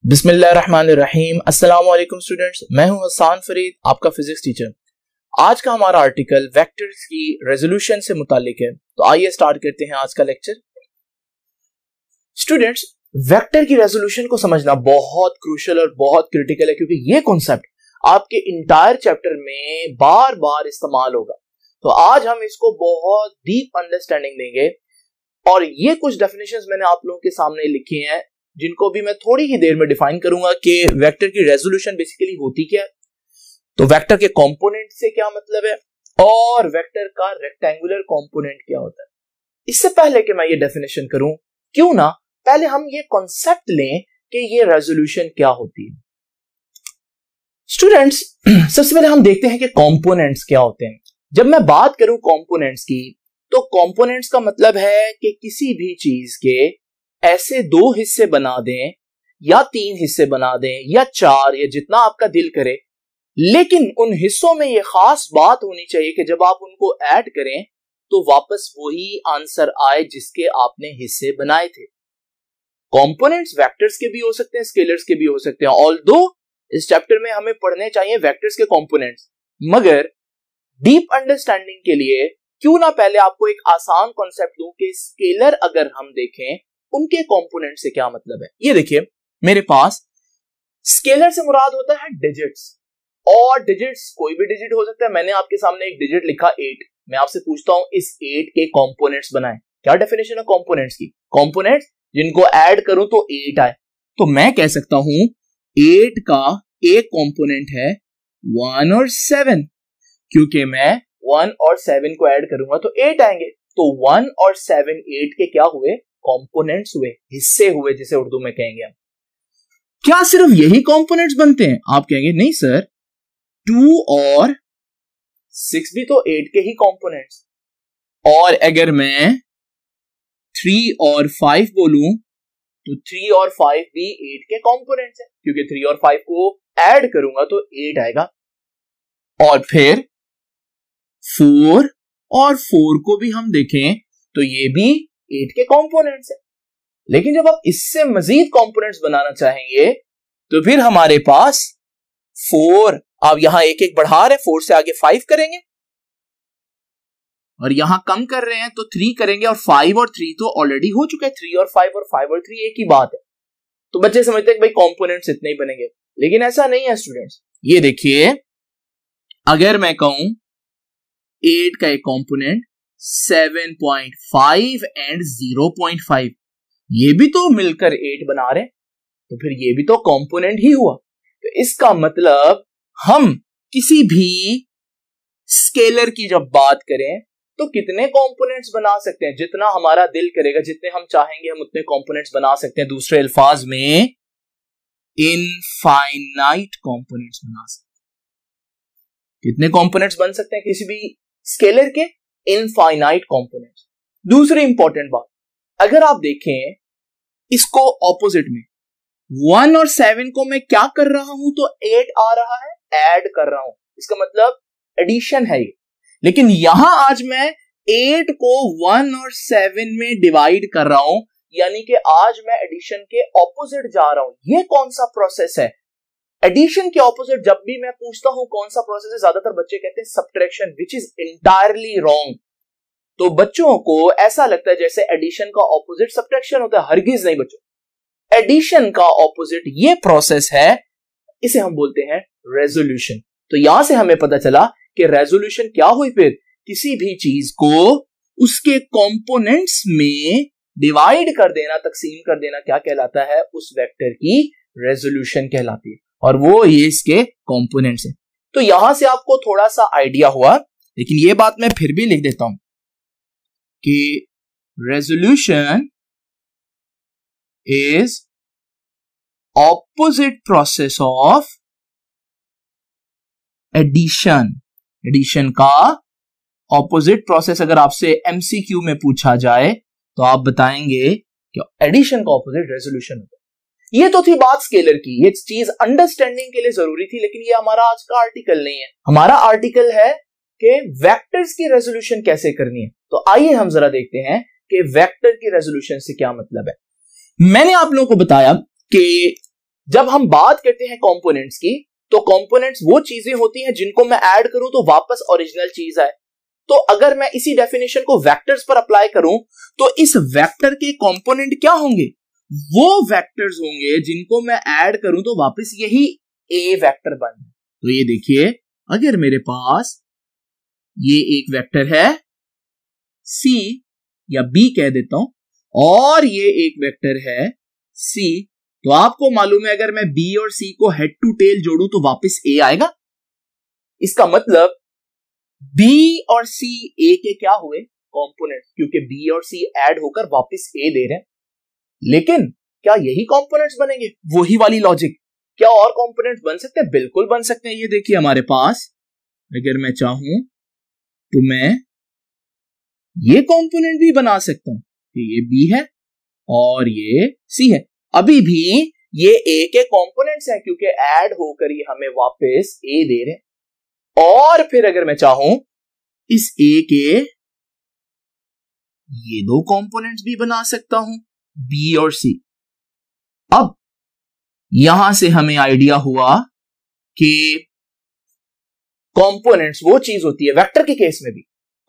बिस्मिल्लाहिर्रहमानिर्रहीम। अस्सलाम वालेकुम स्टूडेंट्स, मैं हूं हसन फरीद, आपका फिजिक्स टीचर। आज का हमारा आर्टिकल वेक्टर्स की रेजोल्यूशन से मुतालिक है। तो आइए स्टार्ट करते हैं आज का लेक्चर। स्टूडेंट्स, वेक्टर की रेजोल्यूशन को समझना बहुत क्रूशियल और बहुत क्रिटिकल है, क्योंकि ये कॉन्सेप्ट आपके इंटायर चैप्टर में बार बार इस्तेमाल होगा। तो आज हम इसको बहुत डीप अंडरस्टैंडिंग देंगे और ये कुछ डेफिनेशंस मैंने आप लोगों के सामने लिखी हैं, जिनको भी मैं थोड़ी ही देर में डिफाइन करूंगा कि वेक्टर की रेजोल्यूशन बेसिकली होती क्या है, तो वेक्टर के कंपोनेंट से क्या मतलब है और वेक्टर का रेक्टेंगुलर कंपोनेंट क्या होता है। इससे पहले कि मैं ये डेफिनेशन करूं, क्यों ना पहले हम ये कॉन्सेप्ट लें कि ये रेजोल्यूशन क्या होती है। स्टूडेंट्स, सबसे पहले हम देखते हैं कि कंपोनेंट्स क्या होते हैं। जब मैं बात करूं कंपोनेंट्स की, तो कंपोनेंट्स का मतलब है कि किसी भी चीज के ऐसे दो हिस्से बना दें या तीन हिस्से बना दें या चार, या जितना आपका दिल करे, लेकिन उन हिस्सों में ये खास बात होनी चाहिए कि जब आप उनको ऐड करें तो वापस वही आंसर आए जिसके आपने हिस्से बनाए थे। कंपोनेंट्स वेक्टर्स के भी हो सकते हैं, स्केलर्स के भी हो सकते हैं। ऑल्दो इस चैप्टर में हमें पढ़ने चाहिए वेक्टर्स के कंपोनेंट्स, मगर डीप अंडरस्टैंडिंग के लिए क्यों ना पहले आपको एक आसान कॉन्सेप्ट दूं कि स्केलर अगर हम देखें उनके कंपोनेंट से क्या मतलब है। ये देखिए, मेरे पास स्केलर से मुराद होता है डिजिट्स, और डिजिट्स कोई भी डिजिट हो सकता है। मैंने आपके सामने एक डिजिट लिखा 8, मैं आपसे पूछता हूं इस 8 के कंपोनेंट्स बनाएं। क्या डेफिनेशन है कंपोनेंट्स की? कंपोनेंट्स जिनको ऐड करूं तो 8 आए। तो मैं कह सकता हूं 8 का एक कंपोनेंट है 1 और 7, क्योंकि मैं 1 और 7 को ऐड करूंगा तो 8 आएंगे। तो 1 और 7 8 के क्या हुए? कंपोनेंट्स हुए, हिस्से हुए, जिसे उर्दू में कहेंगे हम। क्या सिर्फ यही कंपोनेंट्स बनते हैं? आप कहेंगे नहीं सर, 2 और 6 भी तो 8 के ही कंपोनेंट्स। और अगर मैं 3 और 5 बोलूं तो 3 और 5 भी 8 के कंपोनेंट्स हैं, क्योंकि 3 और 5 को ऐड करूंगा तो 8 आएगा। और फिर 4 और 4 को भी हम देखें तो ये भी 8 के कंपोनेंट्स है। लेकिन जब आप इससे मजीद कंपोनेंट्स बनाना चाहेंगे तो फिर हमारे पास 4, आप यहां एक एक बढ़ा रहे हैं, 4 से आगे 5 करेंगे, और यहां कम कर रहे हैं तो 3 करेंगे, और 5 और 3 तो ऑलरेडी हो चुका है। 3 और 5 और 5 और 3 एक ही बात है। तो बच्चे समझते हैं कि भाई कंपोनेंट्स इतने ही बनेंगे, लेकिन ऐसा नहीं है स्टूडेंट्स। ये देखिए, अगर मैं कहूं 8 का एक कंपोनेंट 7.5 एंड 0.5, ये भी तो मिलकर 8 बना रहे हैं, तो फिर ये भी तो कंपोनेंट ही हुआ। तो इसका मतलब हम किसी भी स्केलर की जब बात करें तो कितने कंपोनेंट्स बना सकते हैं? जितना हमारा दिल करेगा, जितने हम चाहेंगे हम उतने कंपोनेंट्स बना सकते हैं। दूसरे अल्फाज में इनफाइनाइट कंपोनेंट्स बना सकते हैं। कितने कंपोनेंट्स बन सकते हैं किसी भी स्केलर के? Infinite components. दूसरी इंपॉर्टेंट बात, अगर आप देखें इसको ऑपोजिट में, 1 और 7 को मैं क्या कर रहा हूं तो 8 आ रहा है, ऐड कर रहा हूं, इसका मतलब एडिशन है ये। लेकिन यहां आज मैं 8 को 1 और 7 में डिवाइड कर रहा हूं, यानी कि आज मैं एडिशन के ऑपोजिट जा रहा हूं। ये कौन सा प्रोसेस है? एडिशन के ऑपोजिट जब भी मैं पूछता हूं कौन सा प्रोसेस है, ज्यादातर बच्चे कहते हैं subtraction, which is entirely wrong. तो बच्चों को ऐसा लगता है जैसे एडिशन का ऑपोजिट सब्ट्रैक्शन होता है। हरगिज नहीं बच्चों, एडिशन का ऑपोजिट ये प्रोसेस है, इसे हम बोलते हैं रेजोल्यूशन। तो यहां से हमें पता चला कि रेजोल्यूशन क्या हुई? फिर किसी भी चीज को उसके कंपोनेंट्स में डिवाइड कर देना, तकसीम कर देना, क्या कहलाता है? उस वेक्टर की रेजोल्यूशन कहलाती है, और वो ये इसके कंपोनेंट्स हैं। तो यहां से आपको थोड़ा सा आइडिया हुआ, लेकिन ये बात मैं फिर भी लिख देता हूं कि resolution is opposite process of addition. Addition का ऑपोजिट प्रोसेस अगर आपसे एमसीक्यू में पूछा जाए तो आप बताएंगे कि एडिशन का ऑपोजिट रेजोल्यूशन होता है। ये तो थी बात स्केलर की, ये चीज अंडरस्टैंडिंग के लिए जरूरी थी, लेकिन ये हमारा आज का आर्टिकल नहीं है। हमारा आर्टिकल है कि वेक्टर्स की रेजोल्यूशन कैसे करनी है। तो आइए हम जरा देखते हैं कि वेक्टर की रेजोल्यूशन से क्या मतलब है। मैंने आप लोगों को बताया कि जब हम बात करते हैं कंपोनेंट्स की, तो कंपोनेंट्स वो चीजें होती हैं जिनको मैं ऐड करूं तो वापस ओरिजिनल चीज आए। तो अगर मैं इसी डेफिनेशन को वेक्टर्स पर अप्लाई करूं तो इस वेक्टर के कंपोनेंट क्या होंगे? वो वेक्टर्स होंगे जिनको मैं ऐड करूं तो वापस यही ए वेक्टर बन जाए। तो ये देखिए, अगर मेरे पास ये एक वेक्टर है सी या बी कह देता हूं, और ये एक वेक्टर है सी, तो आपको मालूम है अगर मैं बी और सी को हेड टू टेल जोड़ूं तो वापस ए आएगा। इसका मतलब बी और सी ए के क्या हुए? कंपोनेंट, क्योंकि बी और सी ऐड होकर वापस ए दे रहे हैं। लेकिन क्या यही कंपोनेंट्स बनेंगे? वही वाली लॉजिक। क्या और कंपोनेंट्स बन सकते हैं? बिल्कुल बन सकते हैं। ये देखिए हमारे पास, अगर मैं चाहूं तो मैं ये कंपोनेंट भी बना सकता हूं कि ये बी है और ये सी है। अभी भी ये ए के कंपोनेंट्स हैं क्योंकि ऐड होकर ये हमें वापस ए दे रहे हैं। और फिर अगर मैं चाहूं इस ए के ये दो कंपोनेंट्स भी बना सकता हूं, बी और सी। अब यहां से हमें आइडिया हुआ कि कंपोनेंट्स वो चीज होती है, वेक्टर के केस में भी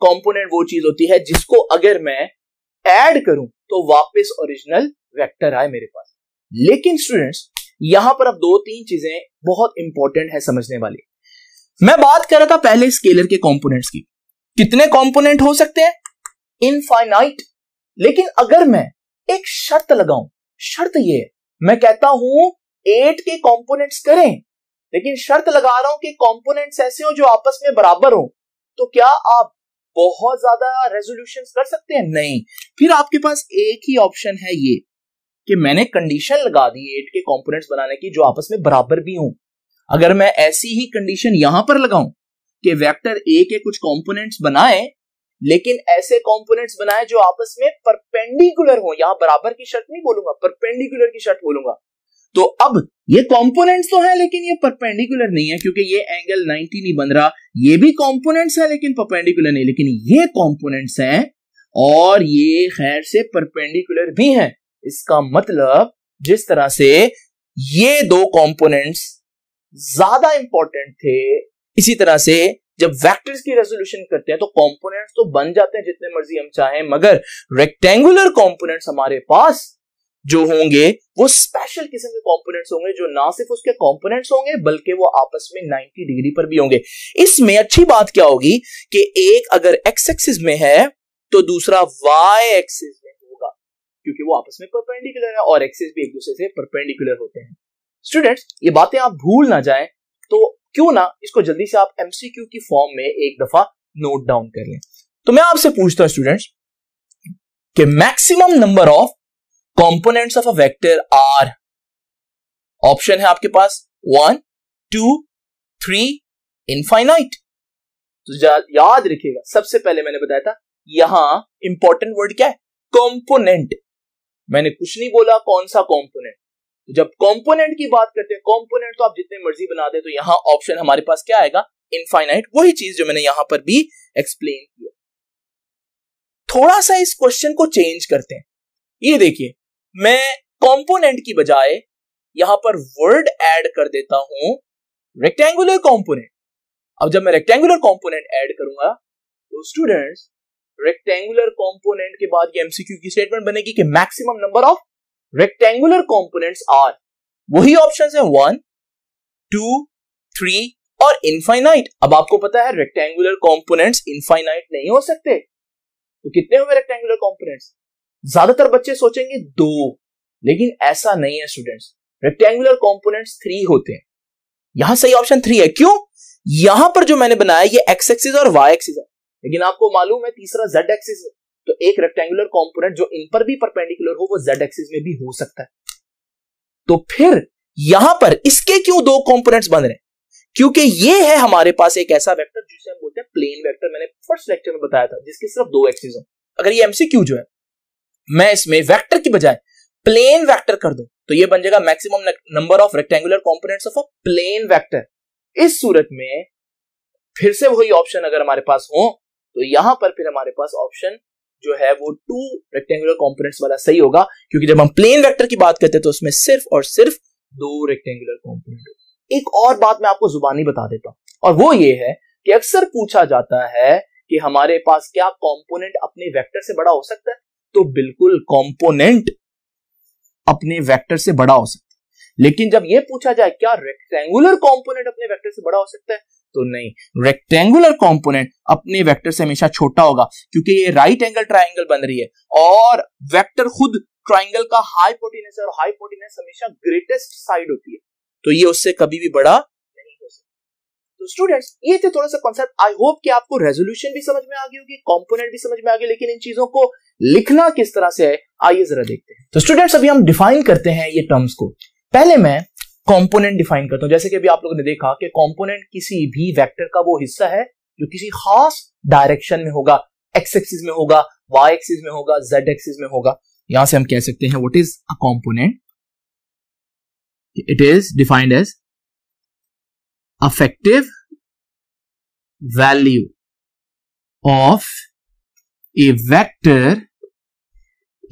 कंपोनेंट वो चीज होती है जिसको अगर मैं ऐड करूं तो वापस ओरिजिनल वेक्टर आए मेरे पास। लेकिन स्टूडेंट्स, यहां पर अब दो तीन चीजें बहुत इंपॉर्टेंट है समझने वाली। मैं बात कर रहा था पहले स्केलर के कंपोनेंट्स की। कितने कंपोनेंट हो सकते हैं? इनफाइनाइट। लेकिन अगर मैं एक शर्त लगाऊं, शर्त ये है, मैं कहता हूं 8 के कंपोनेंट्स करें, लेकिन शर्त लगा रहा हूं कि कंपोनेंट्स ऐसे हो जो आपस में बराबर हो, तो क्या आप बहुत ज्यादा रेजोल्यूशंस कर सकते हैं? नहीं। फिर आपके पास एक ही ऑप्शन है, ये कि मैंने कंडीशन लगा दी 8 के कंपोनेंट्स बनाने की जो आपस में बराबर भी हों। अगर मैं ऐसी ही कंडीशन यहां पर लगाऊं कि वेक्टर ए के कुछ कंपोनेंट्स बनाए, लेकिन ऐसे कंपोनेंट्स बनाए जो आपस में परपेंडिकुलर हो, यहां बराबर की शर्त नहीं बोलूंगा, परपेंडिकुलर की शर्त बोलूंगा, तो अब ये कंपोनेंट्स तो है लेकिन ये परपेंडिकुलर नहीं है क्योंकि ये एंगल 90 नहीं बन रहा। ये भी कंपोनेंट्स है लेकिन परपेंडिकुलर नहीं, लेकिन ये कंपोनेंट्स हैं और ये खैर से परपेंडिकुलर भी हैं। इसका मतलब जिस तरह से ये दो कंपोनेंट्स ज्यादा इंपॉर्टेंट थे, इसी तरह से जब वेक्टर्स की रेजोल्यूशन करते हैं तो कंपोनेंट्स तो बन जाते हैं जितने मर्जी हम चाहें, मगर रेक्टेंगुलर कंपोनेंट्स हमारे पास जो होंगे वो स्पेशल किस्म के कंपोनेंट्स होंगे जो ना सिर्फ उसके कंपोनेंट्स होंगे बल्कि वो आपस में 90 डिग्री पर भी होंगे। इसमें अच्छी बात क्या होगी कि एक अगर एक्स एक्सिस में है तो दूसरा वाई एक्सिस में होगा क्योंकि वो आपस में परपेंडिकुलर है और एक्सिस भी एक दूसरे से परपेंडिकुलर होते हैं। स्टूडेंट्स, ये बातें आप भूल ना जाएं तो क्यों ना इसको जल्दी से आप एमसीक्यू की फॉर्म में एक दफा नोट डाउन कर लें। तो मैं आपसे पूछता हूं स्टूडेंट्स कि maximum number of components of a vector are, option है आपके पास 1, 2, 3, इनफाइनाइट। तो याद रखिएगा, सबसे पहले मैंने बताया था यहां इंपॉर्टेंट वर्ड क्या है? कंपोनेंट। मैंने कुछ नहीं बोला कौन सा कंपोनेंट। जब कंपोनेंट की बात करते हैं, कंपोनेंट तो आप जितने मर्जी बना दे, तो यहां ऑप्शन हमारे पास क्या आएगा? इनफाइनाइट। वही चीज जो मैंने यहां पर भी एक्सप्लेन किया। थोड़ा सा इस क्वेश्चन को चेंज करते हैं। ये देखिए, मैं कंपोनेंट की बजाय यहां पर वर्ड ऐड कर देता हूं रेक्टेंगुलर कंपोनेंट। अब जब मैं रेक्टेंगुलर कंपोनेंट ऐड करूंगा तो स्टूडेंट्स, रेक्टेंगुलर कंपोनेंट के बाद ये एमसीक्यू की स्टेटमेंट बनेगी कि maximum number of rectangular components are, वही ऑप्शंस हैं 1, 2, 3 और इनफाइनाइट। अब आपको पता है रेक्टेंगुलर कंपोनेंट्स इनफाइनाइट नहीं हो सकते, तो कितने हुए रेक्टेंगुलर कंपोनेंट्स? ज्यादातर बच्चे सोचेंगे 2, लेकिन ऐसा नहीं है स्टूडेंट्स। रेक्टेंगुलर कंपोनेंट्स 3 होते हैं। यहां सही ऑप्शन 3 है। क्यों? यहां पर जो मैंने बनाया ये एक्स एक्सिस और वाई एक्सिस है, लेकिन आपको मालूम है तीसरा जेड एक्सिस है, तो एक रेक्टेंगुलर कंपोनेंट जो इन पर भी परपेंडिकुलर हो वो जेड एक्सिस में भी हो सकता है। तो फिर यहां पर इसके क्यों 2 कंपोनेंट्स बन रहे हैं? क्योंकि ये है हमारे पास एक ऐसा वेक्टर जिसे हम बोलते हैं प्लेन वेक्टर। मैंने फर्स्ट लेक्चर में बताया था, जिसके सिर्फ 2 एक्सिस हो। अगर ये एमसीक्यू जो है मैं इसमें वेक्टर की बजाय प्लेन वेक्टर कर दूं तो ये बन जाएगा maximum number of rectangular components of a plane vector. इस सूरत में फिर से वही ऑप्शन अगर हमारे पास हो तो यहां पर फिर हमारे पास ऑप्शन जो है वो 2 रेक्टेंगुलर कंपोनेंट्स वाला सही होगा, क्योंकि जब हम प्लेन वेक्टर की बात करते हैं तो उसमें सिर्फ और सिर्फ दो रेक्टेंगुलर कंपोनेंट। एक और बात मैं आपको जुबानी बता देता हूं, और वो ये है कि अक्सर पूछा जाता है कि हमारे पास क्या कंपोनेंट अपने वेक्टर से बड़ा हो सकता है? तो बिल्कुल, कंपोनेंट अपने वेक्टर से बड़ा हो सकता है। लेकिन जब यह पूछा जाए क्या रेक्टेंगुलर कंपोनेंट अपने वेक्टर से बड़ा हो सकता है, तो नहीं, रेक्टेंगुलर कंपोनेंट अपने वेक्टर से हमेशा छोटा होगा, क्योंकि ये राइट एंगल ट्राइंगल बन रही है और वेक्टर खुद ट्राइंगल का हाइपोटेनस है, और हाइपोटेनस हमेशा ग्रेटेस्ट साइड होती है, तो ये उससे कभी भी बड़ा नहीं हो सकता। तो स्टूडेंट्स, ये थे थोड़ा सा कॉन्सेप्ट। आई होप कि आपको रेजोल्यूशन भी समझ में आ गई होगी, कंपोनेंट भी समझ में आ गई, लेकिन इन चीजों को लिखना किस तरह से है आइए जरा देखते हैं। तो स्टूडेंट्स, अभी हम डिफाइन करते हैं ये टर्म्स को। पहले मैं कंपोनेंट डिफाइन करता हूं। जैसे कि अभी आप लोगों ने देखा कि कंपोनेंट किसी भी वेक्टर का वो हिस्सा है जो किसी खास डायरेक्शन में होगा, एक्स एक्सिस में होगा, वाई एक्सिस में होगा, जेड एक्सिस में होगा। यहां से हम कह सकते हैं what is a component? It is defined as effective value of a vector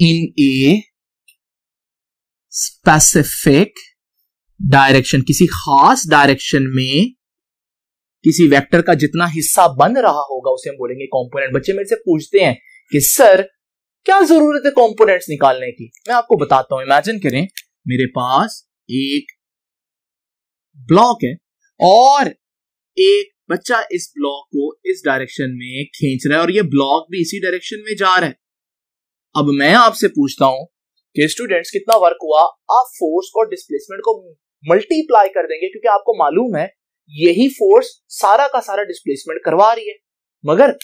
in a specific direction. किसी खास डायरेक्शन में किसी वेक्टर का जितना हिस्सा बन रहा होगा उसे हम बोलेंगे कंपोनेंट। बच्चे मेरे से पूछते हैं कि सर क्या जरूरत है कंपोनेंट्स निकालने की? मैं आपको बताता हूं। इमेजिन करें मेरे पास एक ब्लॉक है और एक बच्चा इस ब्लॉक को इस डायरेक्शन में खींच रहा है और ये ब्लॉक भी इसी डायरेक्शन में जा रहा है। अब मैं आपसे पूछता हूं कि स्टूडेंट्स कितना वर्क हुआ? आप फोर्स और डिस्प्लेसमेंट को मल्टीप्लाई कर देंगे, क्योंकि आपको मालूम है यही फोर्स सारा का सारा डिस्प्लेसमेंट करवा रही है। मगर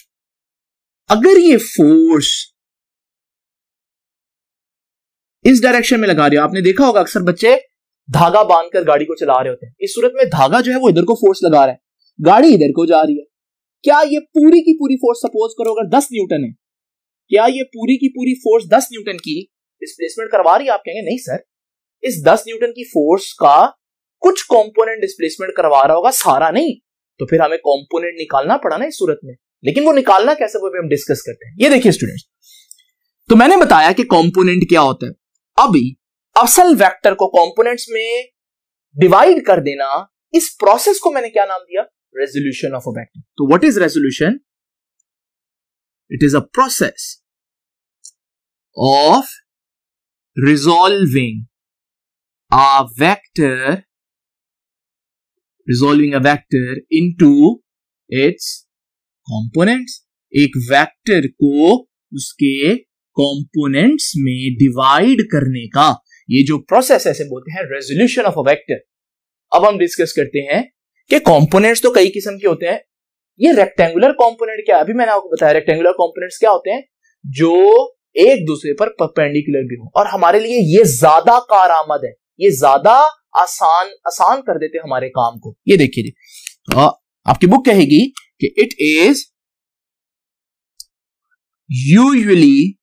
अगर ये फोर्स इस डायरेक्शन में लगा रही हो, आपने देखा होगा अक्सर बच्चे धागा बांधकर गाड़ी को चला रहे होते हैं। इस सूरत में धागा जो है वो इधर को फोर्स लगा रहा है, गाड़ी इधर को जा रही है। क्या ये पूरी की पूरी फोर्स, सपोज करो अगर 10 न्यूटन है, क्या ये पूरी की पूरी फोर्स 10 न्यूटन की डिस्प्लेसमेंट करवा रही है? आप कहेंगे नहीं सर, इस 10 न्यूटन की फोर्स का कुछ कंपोनेंट डिस्प्लेसमेंट करवा रहा होगा, सारा नहीं। तो फिर हमें कंपोनेंट निकालना पड़ा ना इस सूरत में। लेकिन वो निकालना कैसे, वो भी हम डिस्कस करते हैं। ये देखिए स्टूडेंट्स, तो मैंने बताया कि कंपोनेंट क्या होता है। अभी असल वेक्टर को कंपोनेंट्स में डिवाइड कर देना, इस प्रोसेस को मैंने क्या नाम दिया? Resolution of a vector. तो what is resolution? It is a process of resolving a vector into its components। एक वेक्टर को उसके कंपोनेंट्स में डिवाइड करने का ये जो प्रोसेस है इसे बोलते हैं रेजोल्यूशन ऑफ अ वेक्टर। अब हम डिस्कस करते हैं कि कंपोनेंट्स तो कई किस्म के होते हैं। ये रेक्टेंगुलर कंपोनेंट क्या है? अभी मैंने आपको बताया रेक्टेंगुलर कंपोनेंट्स क्या होते हैं, जो एक दूसरे पर परपेंडिकुलर भी हो, और हमारे लिए ये ज्यादा कारआमद है, ये ज्यादा आसान कर देते हैं हमारे काम को। ये देखिए जी, आपकी बुक कहेगी कि इट इज यूजुअली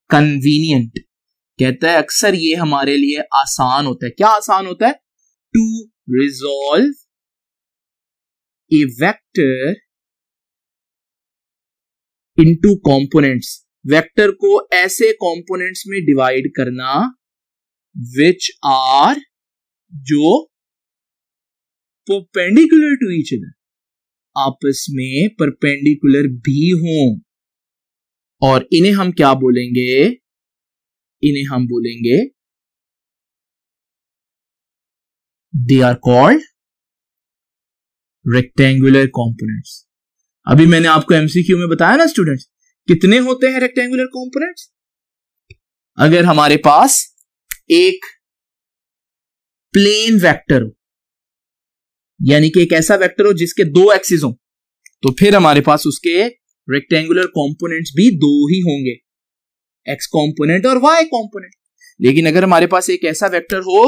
कन्वीनियंट। कहता है अक्सर ये हमारे लिए आसान होता है। क्या आसान होता है? To resolve a vector into components. Vector को ऐसे कंपोनेंट्स में डिवाइड करना विच आर, जो परपेंडिकुलर टू ईच अदर, आपस में परपेंडिकुलर भी हों। और इन्हें हम क्या बोलेंगे? इन्हें हम बोलेंगे they are called rectangular components. अभी मैंने आपको एमसीक्यू में बताया ना स्टूडेंट्स, कितने होते हैं रेक्टेंगुलर कंपोनेंट्स? अगर हमारे पास एक प्लेन वेक्टर हो, यानी कि एक ऐसा वेक्टर हो जिसके दो एक्सिस हो, तो फिर हमारे पास उसके रेक्टेंगुलर कंपोनेंट्स भी दो ही होंगे, एक्स कंपोनेंट और वाई कंपोनेंट। लेकिन अगर हमारे पास एक ऐसा वेक्टर हो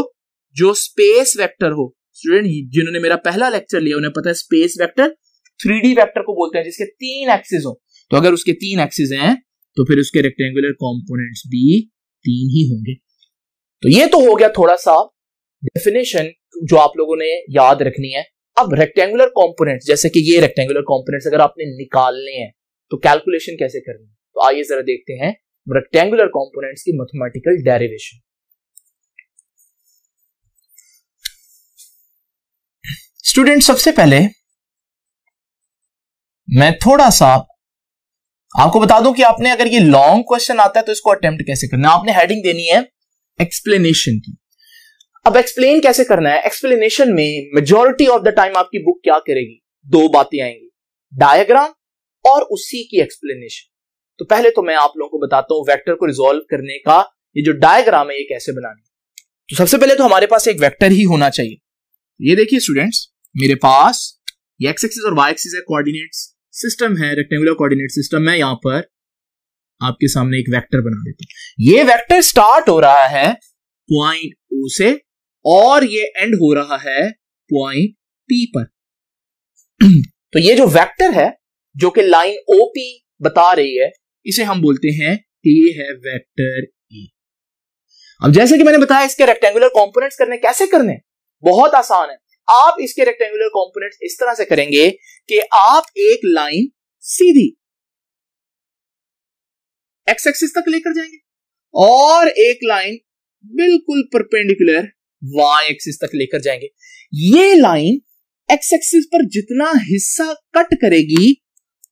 जो स्पेस वेक्टर हो, स्टूडेंट जिन्होंने मेरा पहला लेक्चर लिया उन्हें पता है स्पेस वेक्टर 3D वेक्टर को बोलते हैं, जिसके 3 एक्सिस हो। तो अगर उसके 3 एक्सिस हैं तो फिर उसके रेक्टेंगुलर कंपोनेंट्स भी 3 ही होंगे। तो ये तो हो गया थोड़ा सा डेफिनेशन जो आप लोगों ने याद रखनी है। अब रेक्टेंगुलर कंपोनेंट्स, जैसे कि ये रेक्टेंगुलर कंपोनेंट्स अगर आपने निकालने हैं तो कैलकुलेशन कैसे करनी है? तो आइए जरा देखते हैं रेक्टेंगुलर कंपोनेंट्स की मैथमेटिकल डेरिवेशन। स्टूडेंट सबसे पहले मैं थोड़ा सा आपको बता दूं कि आपने अगर ये लॉन्ग क्वेश्चन आता है तो इसको अटेम्प्ट कैसे करना है। आपने हेडिंग देनी है एक्सप्लेनेशन की। अब एक्सप्लेन कैसे करना है? एक्सप्लेनेशन में मेजॉरिटी ऑफ द टाइम आपकी बुक क्या करेगी? दो बातें आएंगी, डायग्राम और उसी की एक्सप्लेनेशन। तो पहले तो मैं आप लोगों को बताता हूं वेक्टर को रिजॉल्व करने का ये जो डायग्राम है ये कैसे बनानी है। तो सबसे पहले तो हमारे पास एक वेक्टर ही होना चाहिए। ये देखिए स्टूडेंट्स, मेरे पास ये एक्स एक्सिस और वाई एक्सिस है, कोऑर्डिनेट्स सिस्टम है, रेक्टेंगुलर कोऑर्डिनेट सिस्टम। मैं यहां पर आपके सामने एक वेक्टर बना देता हूं। ये वेक्टर स्टार्ट हो रहा है पॉइंट ओ से और ये एंड हो रहा है पॉइंट पी पर। तो ये जो वेक्टर है जो कि लाइन ओपी बता रही है, इसे हम बोलते हैं कि ये है वेक्टर ए। अब जैसे कि मैंने बताया इसके रेक्टेंगुलर कंपोनेंट्स करने, कैसे करने? बहुत आसान है। आप इसके रेक्टेंगुलर कंपोनेंट्स इस तरह से करेंगे कि आप एक लाइन सीधी एक्स एक्सिस तक लेकर जाएंगे और एक लाइन बिल्कुल परपेंडिकुलर वाई एक्सिस तक लेकर जाएंगे। ये लाइन एक्स एक्सिस पर जितना हिस्सा कट करेगी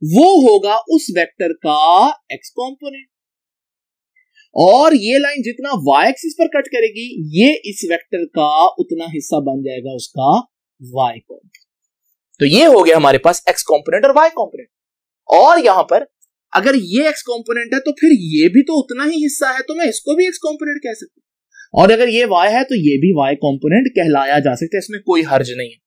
वो होगा उस वेक्टर का एक्स कंपोनेंट, और ये लाइन जितना वाई एक्सिस पर कट करेगी ये इस वेक्टर का उतना हिस्सा बन जाएगा उसका वाई कंपोनेंट। तो ये हो गया हमारे पास एक्स कंपोनेंट और वाई कंपोनेंट। और यहां पर अगर ये एक्स कंपोनेंट है तो फिर ये भी तो उतना ही हिस्सा है, तो मैं इसको भी एक्स कंपोनेंट कह सकता हूं। और अगर ये वाई है तो ये भी वाई कंपोनेंट कहलाया जा सकता है, इसमें कोई हर्ज नहीं है।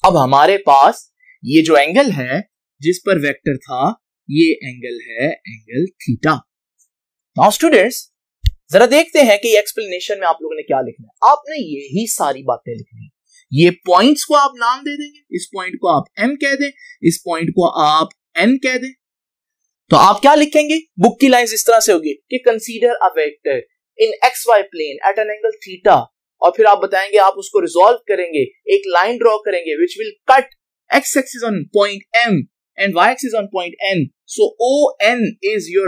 अब हमारे पास ये जो एंगल है जिस पर वेक्टर था, ये एंगल है एंगल थीटा। नाउ स्टूडेंट्स जरा देखते हैं कि एक्सप्लेनेशन में आप लोगों ने क्या लिखना है। आपने यही सारी बातें लिखनी है। ये पॉइंट्स को आप नाम दे देंगे, इस पॉइंट को आप m कह दें, इस पॉइंट को आप n कह दें। तो आप क्या लिखेंगे? बुक की लाइंस इस तरह से होगी कि consider a vector in xy plane at an angle theta, और फिर आप बताएंगे आप उसको रिजॉल्व करेंगे, एक लाइन ड्रॉ करेंगे which will cut x axis on point m and y axis on point n. So ON is your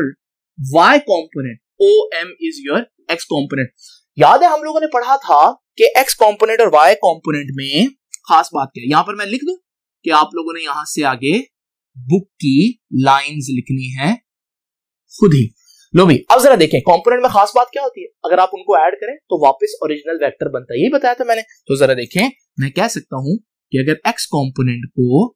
y component, OM is your x component. याद है हम लोगों ने पढ़ा था कि x component और y component में खास बात क्या है। यहां पर मैं लिख दूं कि आप लोगों ने यहां से आगे बुक की लाइंस लिखनी है खुद ही। लो भाई अब जरा देखें कंपोनेंट में खास बात क्या होती है। अगर आप उनको ऐड करें तो वापस ओरिजिनल वेक्टर बनता है, यही बताया था मैंने। तो जरा देखें, मैं कह सकता हूं कि अगर x कंपोनेंट को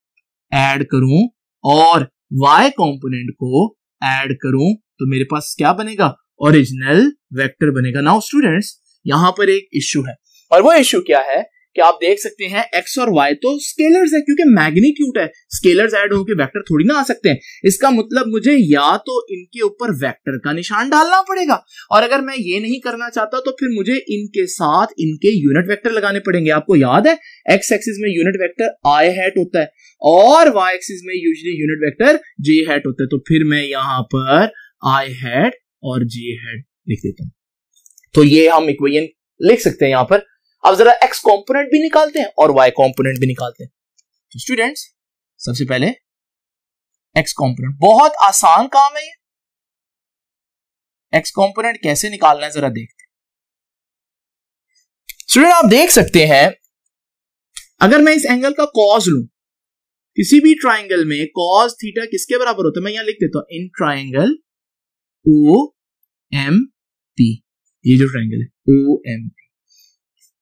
ऐड करूं और y कंपोनेंट को ऐड करूं तो मेरे पास क्या बनेगा? ओरिजिनल वेक्टर बनेगा। नाउ स्टूडेंट्स यहां पर एक इश्यू है, और वो इश्यू क्या है कि आप देख सकते हैं x और y तो स्केलर्स है, क्योंकि मैग्नीट्यूड है, स्केलर्स ऐड होकर वेक्टर थोड़ी ना आ सकते हैं। इसका मतलब मुझे या तो इनके ऊपर वेक्टर का निशान डालना पड़ेगा, और अगर मैं ये नहीं करना चाहता तो फिर मुझे इनके साथ इनके यूनिट वेक्टर लगाने पड़ेंगे। आपको याद है x एक्सिस में यूनिट वेक्टर i हैट होता है और y एक्सिस में usually unit vector j hat होता है। तो फिर मैं यहां पर i हैट और j हैट लिख देता हूं। तो ये हम इक्वेशन लिख सकते हैं यहां पर। अब जरा x कंपोनेंट भी निकालते हैं और y कंपोनेंट भी निकालते हैं। तो स्टूडेंट्स सबसे पहले x कंपोनेंट, बहुत आसान काम है ये। x कंपोनेंट कैसे निकालना है जरा देखते हैं। स्टूडेंट आप देख सकते हैं अगर मैं इस एंगल का कॉस लूं, किसी भी ट्राइंगल में कॉस थीटा किसके बराबर होता है? मैं यहां लिख देता हूं इन ट्राइंगल OMP। ये जो ट्राइंगल है OMP,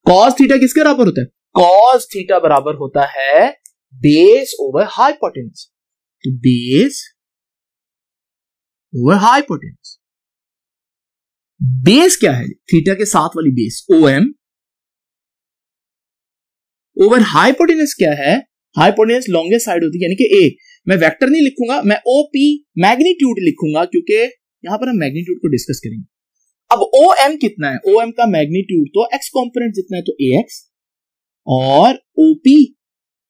कॉस थीटा किसके बराबर होता है? कॉस थीटा बराबर होता है बेस ओवर हाइपोटेन्यूज। तो बेस ओवर हाइपोटेन्यूज, बेस क्या है? थीटा के साथ वाली बेस OM ओवर हाइपोटेन्यूज क्या है? हाइपोटेन्यूज लॉन्गेस्ट साइड होती है यानी कि A। मैं वेक्टर नहीं लिखूंगा, मैं OP मैग्नीट्यूड लिखूंगा, क्योंकि यहां पर हम मैग्नीट्यूड को डिस्कस करेंगे। अब OM कितना है? OM का मैग्नीट्यूड तो x कंपोनेंट जितना है, तो AX, और OP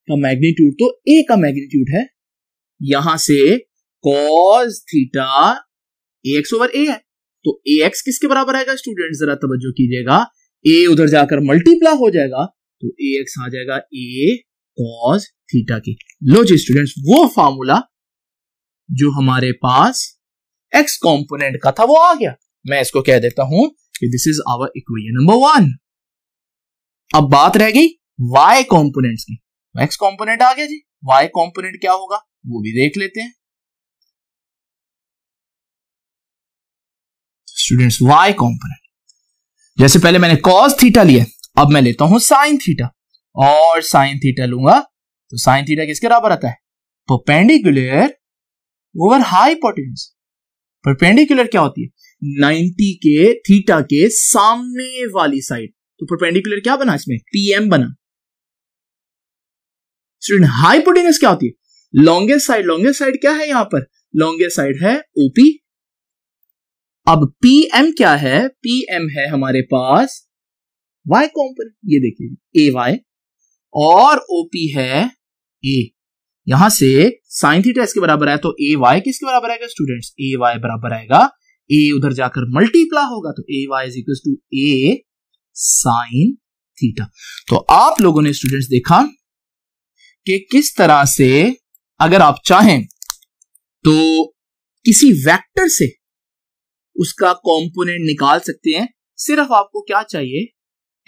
का मैग्नीट्यूड तो A का मैग्नीट्यूड है। यहां से cos theta AX over A है, तो AX किसके बराबर आएगा? स्टूडेंट जरा तवज्जो कीजिएगा, A उधर जाकर मल्टीप्लाई हो जाएगा तो AX आ जाएगा A cos थीटा की। लो जी स्टूडेंट्स, वो फार्मूला जो हमारे पास x कंपोनेंट का था वो आ गया। मैं इसको कह देता हूं कि this is our equation number 1। अब बात रह गई y कंपोनेंट्स की। एक्स कंपोनेंट आ गया जी। वाई कंपोनेंट क्या होगा वो भी देख लेते हैं स्टूडेंट्स। वाई कंपोनेंट जैसे पहले मैंने कॉस थीटा लिया, अब मैं लेता हूं साइन थीटा, और साइन थीटा लूंगा तो साइन थीटा किसके बराबर आता है, परपेंडिकुलर ओवर हाइपोटेन्यूज। परपेंडिकुलर क्या होती है, 90 के थीटा के सामने वाली साइड, तो परपेंडिकुलर क्या बना इसमें, पीएम बना। स्टूडेंट हाइपोटेन्यूज क्या होती है, लॉन्गेस्ट साइड। लॉन्गेस्ट साइड क्या है यहां पर, लॉन्गेस्ट साइड है ओपी। अब पीएम क्या है, पीएम है हमारे पास वाई कंपोनेंट, ये देखिए ए वाई, और ओपी है ए। यहां से साइन थीटा इसके बराबर है तो ए वाई किसके बराबर आएगा स्टूडेंट्स, ए वाई बराबर आएगा, ए उधर जाकर मल्टीप्लाई होगा तो A Y is equal to A sine theta. तो आप लोगों ने स्टूडेंट्स देखा कि किस तरह से अगर आप चाहें तो किसी वेक्टर से उसका कंपोनेंट निकाल सकते हैं। सिर्फ आपको क्या चाहिए,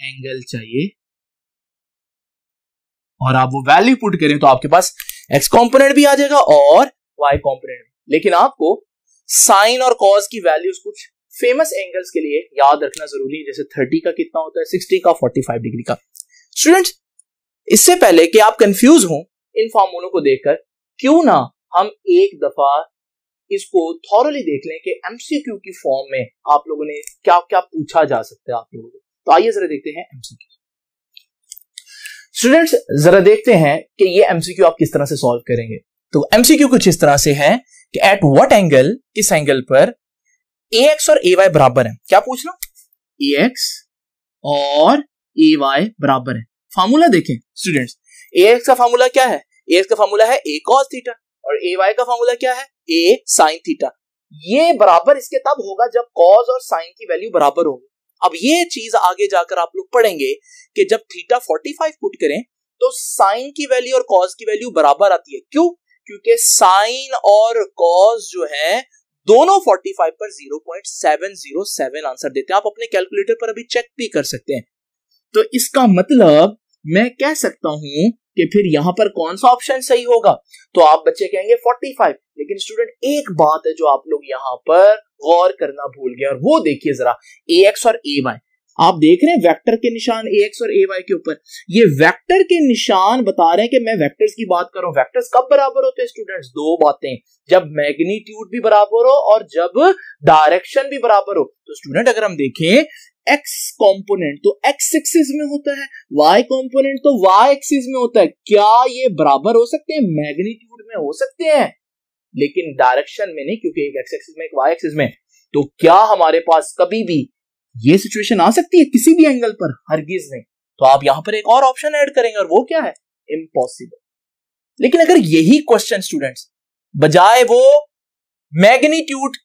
एंगल चाहिए, और आप वो वैल्यू पुट करें तो आपके पास एक्स कंपोनेंट भी आ जाएगा और वाई कंपोनेंट भी। लेकिन आपको साइन और कॉस की वैल्यूज कुछ फेमस एंगल्स के लिए याद रखना जरूरी है, जैसे 30 का कितना होता है, 60 का, 45 डिग्री का। स्टूडेंट्स इससे पहले कि आप कंफ्यूज हो इन फॉर्मूलों को देखकर, क्यों ना हम एक दफा इसको थॉरली देख लें कि एमसीक्यू की फॉर्म में आप लोगों ने क्या क्या पूछा जा सकता है आप लोगों को। तो आइए जरा देखते हैं एमसीक्यू। स्टूडेंट्स जरा देखते हैं कि ये एमसीक्यू आप किस तरह से सॉल्व करेंगे। तो एमसीक्यू कुछ इस तरह से है कि एट व्हाट एंगल, किस एंगल पर ए एक्स और ए वाई बराबर है। क्या पूछना, ए एक्स और ए वाई बराबर है। फार्मूला देखें स्टूडेंट्स, ए एक्स का फार्मूला क्या है, ए एक्स का फार्मूला है ए कॉस थीटा, और ए वाई का फार्मूला क्या है, ए साइन थीटा। ये बराबर इसके तब होगा जब कॉस और साइन की वैल्यू बराबर होगी। अब ये चीज आगे जाकर आप लोग पढ़ेंगे कि जब थीटा 45 पुट करें तो साइन की वैल्यू और कॉस की वैल्यू बराबर आती है। क्यों, क्योंकि साइन और कॉस जो है दोनों 45 पर 0.707 आंसर देते हैं। आप अपने कैलकुलेटर पर अभी चेक भी कर सकते हैं। तो इसका मतलब मैं कह सकता हूं कि फिर यहां पर कौन सा ऑप्शन सही होगा, तो आप बच्चे कहेंगे 45। लेकिन स्टूडेंट एक बात है जो आप लोग यहां पर गौर करना भूल गए, और वो देखिए जरा, ए एक्स और ए वाई आप देख रहे हैं वेक्टर के निशान ए एक्स और ए वाई के ऊपर। ये वेक्टर के निशान बता रहे हैं कि मैं वेक्टर्स की बात कर रहा हूं। वेक्टर्स कब बराबर होते हैं स्टूडेंट्स, दो बातें, जब मैग्नीट्यूड भी बराबर हो और जब डायरेक्शन भी बराबर हो। तो स्टूडेंट अगर हम देखें एक्स कंपोनेंट तो एक्स एक्सिस में होता है, वाई कंपोनेंट तो वाई एक्सिस में होता है। क्या ये बराबर हो सकते हैं, मैग्नीट्यूड में हो सकते हैं लेकिन डायरेक्शन में नहीं, क्योंकि एक एक्स एक्सिस में एक वाई एक्सिस में। तो क्या हमारे पास कभी भी ये सिचुएशन आ सकती है किसी भी एंगल पर, हरगिज नहीं। तो आप यहां पर एक और ऑप्शन ऐड करेंगे और वो क्या है, इम्पॉसिबल। लेकिन अगर यही क्वेश्चन स्टूडेंट्स बजाय वो मैग्नीट्यूड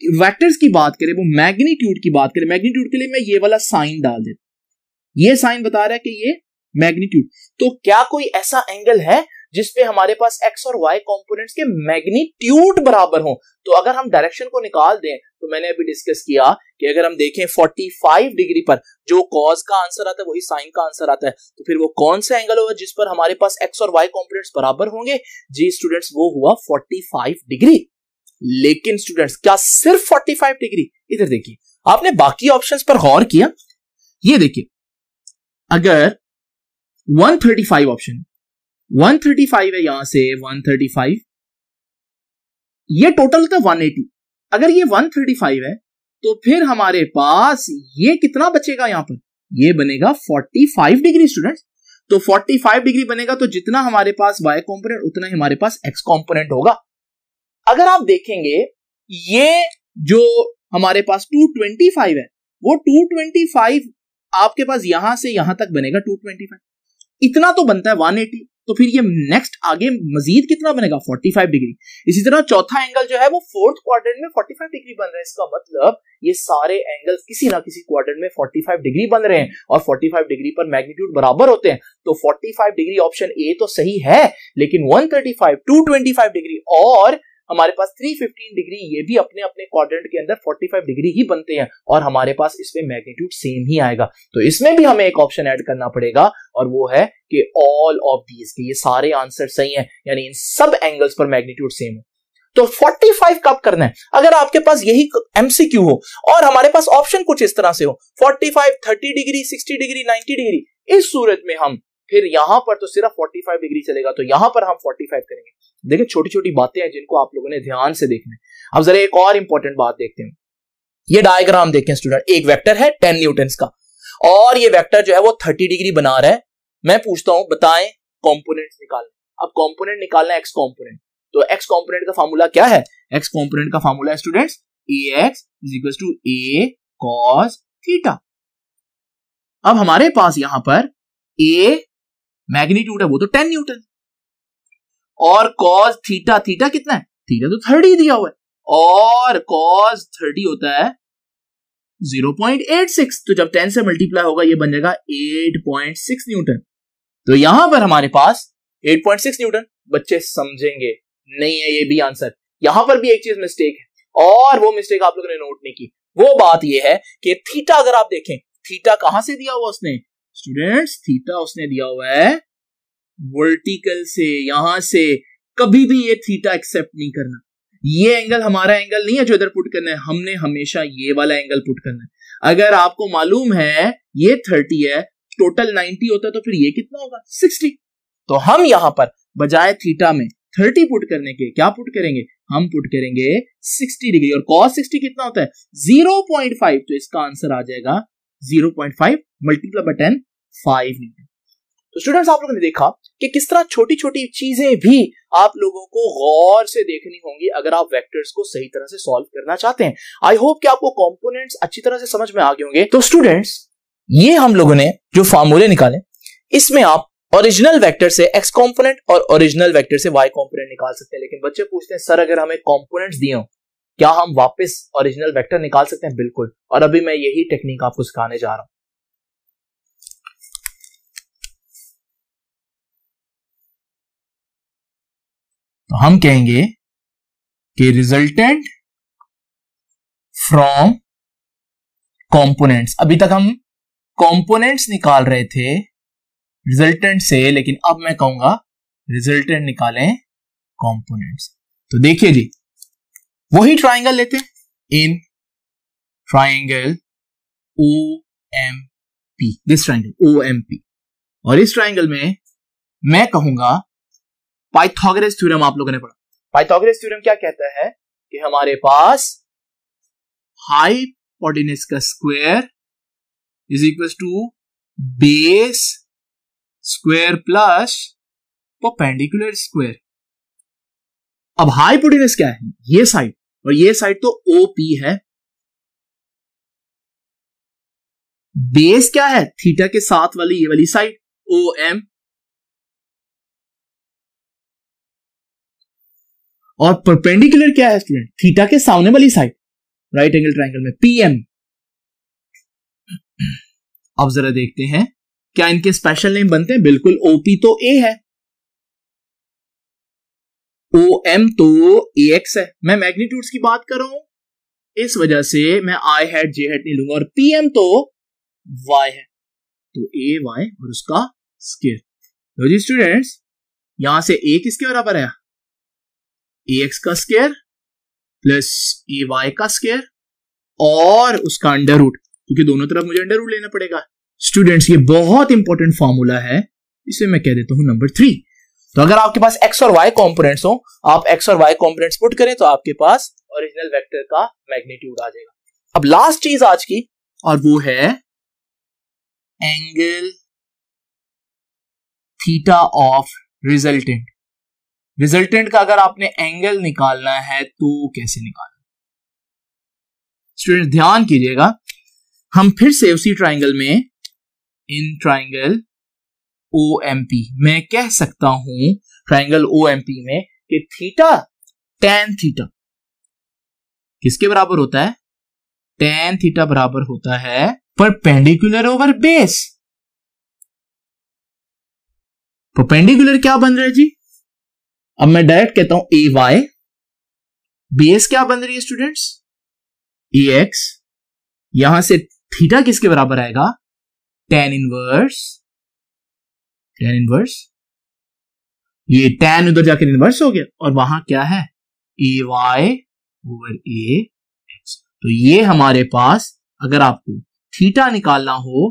वेक्टर्स की बात करें, वो मैग्नीट्यूड की बात करें, मैग्नीट्यूड के लिए मैं ये वाला साइन डाल देता, ये साइन बता रहा है कि ये मैग्नीट्यूड। तो क्या कोई ऐसा एंगल है जिसपे हमारे पास एक्स और वाई कंपोनेंट्स के मैग्नीट्यूड बराबर हो? तो अगर हम डायरेक्शन को निकाल दें, तो मैंने अभी डिस्कस किया कि अगर हम देखें 45 डिग्री पर जो कॉस का आंसर आता है वही साइन का आंसर आता है, तो फिर वो कौन सा एंगल होगा जिस पर हमारे पास एक्स और वाई कंपोनेंट्स बराबर होंगे? जी स्टूडेंट्स वो हुआ 45 डिग्री। लेकिन स्टूडेंट्स क्या सिर्फ 45 डिग्री? इधर देखिए, आपने बाकी ऑप्शंस पर गौर किया? ये देखिए, अगर 135 ऑप्शन 135 है, यहां से 135, ये टोटल होता है 180। अगर ये 135 है तो फिर हमारे पास ये कितना बचेगा, यहां पर ये बनेगा 45 डिग्री स्टूडेंट्स। तो 45 डिग्री बनेगा तो जितना हमारे पास y कंपोनेंट उतना ही हमारे पास x कंपोनेंट होगा। अगर आप देखेंगे ये जो हमारे पास 225 है, वो 225 आपके पास यहां से यहां तक बनेगा 225, इतना तो बनता है 180। तो फिर ये नेक्स्ट आगे मजीद कितना बनेगा, 45 डिग्री। इसी तरह चौथा एंगल जो है वो फोर्थ क्वाड्रेंट में 45 डिग्री बन रहा है। इसका मतलब ये सारे एंगल्स किसी ना किसी क्वाड्रेंट में 45 डिग्री बन रहे हैं, और 45 डिग्री पर मैग्नीट्यूड बराबर होते हैं। तो 45 डिग्री ऑप्शन ए तो सही है, लेकिन 135, 225 डिग्री और हमारे पास 315 डिग्री ये भी अपने अपने क्वाड्रेंट के अंदर 45 डिग्री ही बनते हैं और हमारे पास इसमें मैग्नीट्यूड सेम ही आएगा। तो इसमें भी हमें एक ऑप्शन ऐड करना पड़ेगा और वो है कि ऑल ऑफ दीज के ये सारे आंसर सही हैं, यानी इन सब एंगल्स पर मैग्नीट्यूड सेम है। तो 45 कब करना है? अगर आपके पास यही एमसीक्यू हो और हमारे पास ऑप्शन कुछ इस तरह से हो 45, 30 डिग्री, 60 डिग्री, 90 डिग्री, इस सूरत में हम फिर यहां पर तो सिर्फ 45 डिग्री चलेगा, तो यहां पर हम 45 करेंगे। देखिए छोटी छोटी बातें हैं जिनको आप लोगों ने ध्यान से देखना है। अब जरा एक और इंपॉर्टेंट बात देखते हैं। ये डायग्राम देखें स्टूडेंट, एक वेक्टर है 10 न्यूटन्स का और ये वेक्टर जो है वो 30 डिग्री बना रहा है। मैं पूछता हूं बताएं कंपोनेंट्स निकालना। अब कंपोनेंट निकालना है एक्स कंपोनेंट, तो एक्स कंपोनेंट का फार्मूला क्या है? एक्स कंपोनेंट का फार्मूला है students ax = a cos theta. अब हमारे पास यहां पर a मैग्नीट्यूड है वो तो 10 न्यूटन और cos थीटा, थीटा कितना है? थीटा तो 30 दिया हुआ है और cos 30 होता है 0.86, तो जब 10 से मल्टीप्लाई होगा ये बन जाएगा 8.6 न्यूटन। तो यहां पर हमारे पास 8.6 न्यूटन। बच्चे समझेंगे नहीं है ये भी आंसर। यहां पर भी एक चीज मिस्टेक है और वो मिस्टेक आप लोगों ने नोट नहीं की। वो बात ये है कि थीटा अगर आप देखें, थीटा कहां से दिया हुआ उसने? स्टूडेंट्स थीटा उसने दिया हुआ है वर्टिकल से, यहां से। कभी भी ये थीटा एक्सेप्ट नहीं करना। ये एंगल हमारा एंगल नहीं है जो इधर पुट करना है, हमने हमेशा ये वाला एंगल पुट करना है। अगर आपको मालूम है ये 30 है, टोटल 90 होता है, तो फिर ये कितना होगा? 60। तो हम यहां पर बजाय थीटा में 30 पुट करने के क्या पुट करेंगे? हम पुट करेंगे 60 डिग्री और cos 60 कितना होता है? 0.5। तो इसका आंसर आ जाएगा 0.5 मल्टीप्लाई बाय 10 5 न्यूटन। तो स्टूडेंट्स आप लोगों ने देखा कि किस तरह छोटी छोटी चीजें भी आप लोगों को गौर से देखनी होंगी अगर आप वेक्टर्स को सही तरह से सॉल्व करना चाहते हैं। आई होप कि आपको कंपोनेंट्स अच्छी तरह से समझ में आ गए होंगे। तो स्टूडेंट्स ये हम लोगों ने जो फार्मूले निकाले, इसमें आप ओरिजिनल वेक्टर से एक्स कंपोनेंट और ओरिजिनल वेक्टर से वाई कंपोनेंट निकाल सकते हैं। लेकिन बच्चे पूछते हैं सर अगर हमें कंपोनेंट्स दिए हो क्या हम वापस ओरिजिनल वेक्टर निकाल सकते हैं? बिल्कुल, और अभी मैं यही टेक्निक आपको सिखाने जा रहा हूं। तो हम कहेंगे कि रिजल्टेंट फ्रॉम कंपोनेंट्स। अभी तक हम कंपोनेंट्स निकाल रहे थे रिजल्टेंट से, लेकिन अब मैं कहूंगा रिजल्टेंट निकालें कंपोनेंट्स। तो देखिए जी, वही ट्राइंगल लेते हैं, in triangle OMP, this triangle OMP, और इस ट्राइंगल में मैं कहूंगा पाइथागोरस थ्योरम आप लोगों ने पढ़ा। पाइथागोरस थ्योरम क्या कहता है कि हमारे पास हाइपोटेनस का square is equal to base square plus perpendicular square. अब हाइपोटेनस क्या है? ये साइड, और ये साइड तो OP है। बेस क्या है? थीटा के साथ वाली ये वाली साइड OM, और परपेंडिकुलर क्या है स्टूडेंट? थीटा के सामने वाली साइड राइट एंगल ट्राइंगल में PM। अब जरा देखते हैं क्या इनके स्पेशल नेम बनते हैं? बिल्कुल, OP तो A है, OM तो AX है। मैं मैग्नीट्यूड्स की बात कर रहा हूं, इस वजह से मैं I हैट J हैट नहीं लूंगा, और PM तो Y है, तो AY और उसका स्क्वायर। तो जी स्टूडेंट्स यहां से A किसके बराबर है? AX का स्क्वायर प्लस AY का स्क्वायर और उसका अंडर रूट, क्योंकि दोनों तरफ मुझे अंडर रूट लेना पड़ेगा। स्टूडेंट्स ये बहुत इंपॉर्टेंट फॉर्मूला है, इसे मैं कह देता हूं नंबर 3। तो अगर आपके पास एक्स और वाई कंपोनेंट्स हो, आप एक्स और वाई कंपोनेंट्स पुट करें तो आपके पास ओरिजिनल वेक्टर का मैग्नीट्यूड आ जाएगा। अब लास्ट चीज आज की, और वो है angle theta of resultant. Resultant का अगर आपने एंगल निकालना है तो कैसे निकालना? स्टूडेंट ध्यान कीजिएगा, हम फिर से उसी ट्राइंगल में, इन ट्राइंगल OMP मैं कह सकता हूं ट्राइंगल OMP में कि थीटा tan थीटा किसके बराबर होता है? tan थीटा बराबर होता है परपेंडिकुलर ओवर बेस। परपेंडिकुलर क्या बन रहा है जी? अब मैं डायरेक्ट कहता हूं AY बेस क्या बन रही है स्टूडेंट्स? ax, यहां से थीटा किसके बराबर आएगा? tan इनवर्स, ये tan उधर जाकर इनवर्स हो गया और वहां क्या है? ay over ax। तो ये हमारे पास, अगर आपको थीटा निकालना हो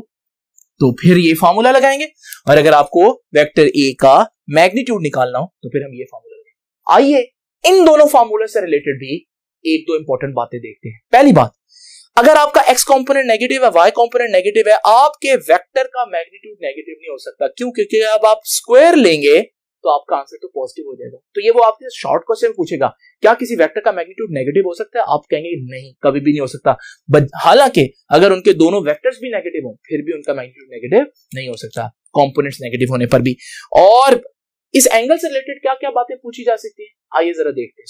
तो फिर ये फॉर्मूला लगाएंगे, और अगर आपको वेक्टर a का मैग्नीट्यूड निकालना हो तो फिर हम ये फॉर्मूला लगाएंगे। आइए इन दोनों फॉर्मूले से रिलेटेड भी एक दो इंपॉर्टेंट बातें देखते हैं। पहली बात, अगर आपका x कंपोनेंट नेगेटिव है, y कंपोनेंट नेगेटिव है, आपके वेक्टर का मैग्नीट्यूड नेगेटिव नहीं हो सकता। क्यों? क्योंकि अब आप स्क्वायर लेंगे तो आपका आंसर तो पॉजिटिव हो जाएगा। तो ये वो आपसे शॉर्ट क्वेश्चन पूछेगा, क्या किसी वेक्टर का मैग्नीट्यूड नेगेटिव हो सकता है? आप कहेंगे नहीं, कभी भी नहीं हो सकता। हालांकि अगर उनके दोनों वेक्टर्स भी नेगेटिव हो फिर भी उनका मैग्नीट्यूड नेगेटिव नहीं हो सकता, कंपोनेंट्स नेगेटिव होने पर भी। और इस एंगल से रिलेटेड क्या क्या बातें पूछी जा सकती है, आइए जरा देखते हैं।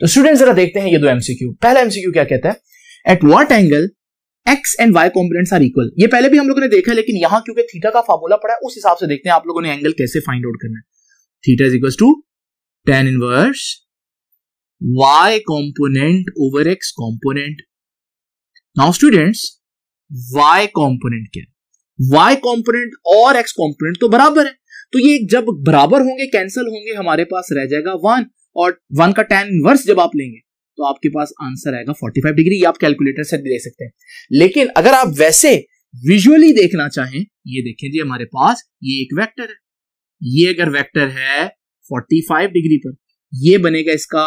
तो स्टूडेंट जरा देखते हैं ये दो एमसीक्यू। पहला एमसीक्यू क्या कहता है? At what angle x and y components are equal. ये पहले भी हम लोगों ने देखा है, लेकिन यहां क्योंकि थीटा का फार्मूला पड़ा है उस हिसाब से देखते हैं आप लोगों ने एंगल कैसे फाइंड आउट करना है। Theta is equal to tan inverse y component over x component. Now students, y component क्या है? y कंपोनेंट और x कंपोनेंट तो बराबर है, तो ये जब बराबर होंगे कैंसिल होंगे, हमारे पास रह जाएगा 1, और 1 का tan इनवर्स जब आप लेंगे तो आपके पास आंसर आएगा 45 डिग्री। ये आप कैलकुलेटर से दे सकते हैं, लेकिन अगर आप वैसे विजुअली देखना चाहें, ये देखें जी, हमारे पास ये एक वेक्टर है, ये अगर वेक्टर है 45 डिग्री पर, ये बनेगा इसका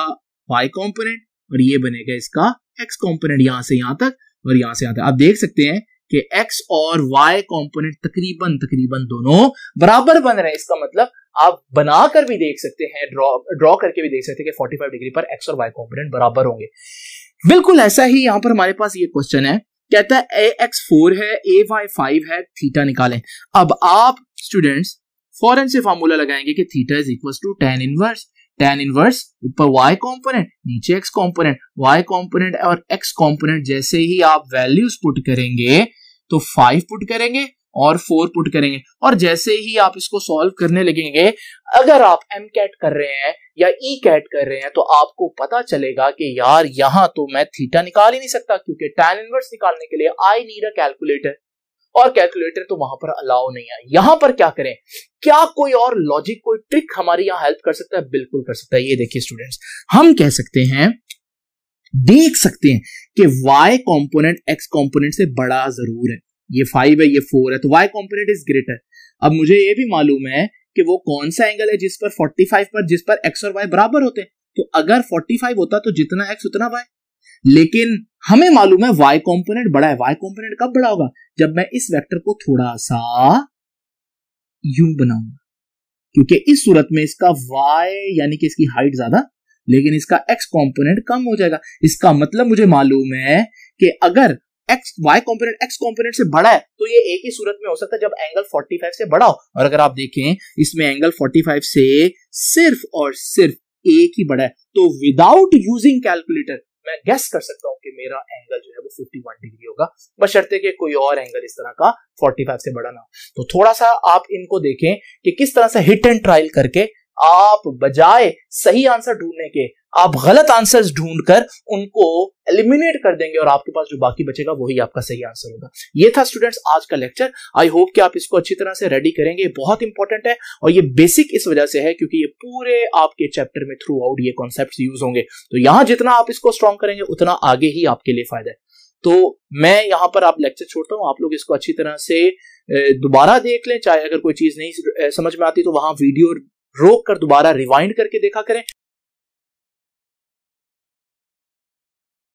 y कंपोनेंट और ये बनेगा इसका x कंपोनेंट, यहां से यहां तक और यहां से यहां तक। आप देख सकते हैं कि x और y कंपोनेंट तकरीबन दोनों बराबर बन रहे हैं। इसका मतलब आप बनाकर भी देख सकते हैं, ड्रॉ करके भी देख सकते हैं कि 45 डिग्री पर x और y कंपोनेंट बराबर होंगे। बिल्कुल ऐसा ही यहां पर हमारे पास ये क्वेश्चन है, कहता है ax 4 है, ay 5 है, थीटा निकालें। अब आप स्टूडेंट्स फौरन से फॉर्मूला लगाएंगे कि theta is equal to tan inverse ऊपर y कंपोनेंट नीचे x कंपोनेंट, y कंपोनेंट और x कंपोनेंट जैसे ही आप वैल्यूज पुट करेंगे तो 5 पुट करेंगे और 4 पुट करेंगे, और जैसे ही आप इसको सॉल्व करने लगेंगे, अगर आप एम कैट कर रहे हैं या ई कैट कर रहे हैं तो आपको पता चलेगा कि यार यहां तो मैं थीटा निकाल ही नहीं सकता, क्योंकि tan इनवर्स निकालने के लिए आई नीड अ कैलकुलेटर, और कैलकुलेटर तो वहां पर अलाउ नहीं है। यहां पर क्या करें? क्या कोई और लॉजिक, कोई ट्रिक हमारी यहां हेल्प कर सकता है? बिल्कुल कर सकता है। ये देखिए स्टूडेंट्स, हम कह सकते हैं, देख सकते हैं कि y कंपोनेंट x कंपोनेंट से बड़ा जरूर है। ये 5 है, ये 4 है, तो y कंपोनेंट इज ग्रेटर। अब मुझे ये भी मालूम है कि वो कौन सा एंगल है जिस पर 45 पर, जिस पर x और y बराबर होते हैं। तो अगर 45 होता तो जितना x उतना y, लेकिन हमें मालूम है y कंपोनेंट बड़ा है। y कंपोनेंट कब बड़ा होगा? जब मैं इस वेक्टर को थोड़ा सा यूं बनाऊंगा, क्योंकि इस सूरत में इसका y यानी कि इसकी हाइट ज्यादा, लेकिन इसका x कंपोनेंट कम हो जाएगा। इसका मतलब मुझे मालूम है कि अगर y कंपोनेंट x कंपोनेंट से बड़ा है तो ये एक ही सूरत में हो सकता है, जब एंगल 45 से बड़ा हो। और अगर आप देखें इसमें एंगल 45 से सिर्फ और सिर्फ एक ही बड़ा है, तो विदाउट यूजिंग कैलकुलेटर मैं गेस कर सकता हूं कि मेरा एंगल जो है वो 51 डिग्री होगा, बशर्ते कि कोई और एंगल इस तरह का 45 से बड़ा ना हो। तो थोड़ा सा आप इनको देखें कि किस तरह से हिट एंड ट्रायल करके आप बजाय सही आंसर ढूंढने के आप गलत आंसर्स ढूंढकर उनको एलिमिनेट कर देंगे, और आपके पास जो बाकी बचेगा वही आपका सही आंसर होगा। ये था स्टूडेंट्स आज का लेक्चर। आई होप कि आप इसको अच्छी तरह से रेडी करेंगे। बहुत इंपॉर्टेंट है, और ये बेसिक इस वजह से है क्योंकि ये पूरे आपके चैप्टर में थ्रू आउट ये कॉन्सेप्ट्स यूज होंगे। तो यहां जितना आप इसको स्ट्रॉन्ग करेंगे उतना आगे ही आपके लिए फायदा है। तो मैं यहां पर आप लेक्चर छोड़ता हूं, आप लोग इसको अच्छी तरह से दोबारा देख लें। चाहे अगर कोई चीज नहीं समझ में आती तो वहां वीडियो रोक कर दोबारा रिवाइंड करके देखा करें।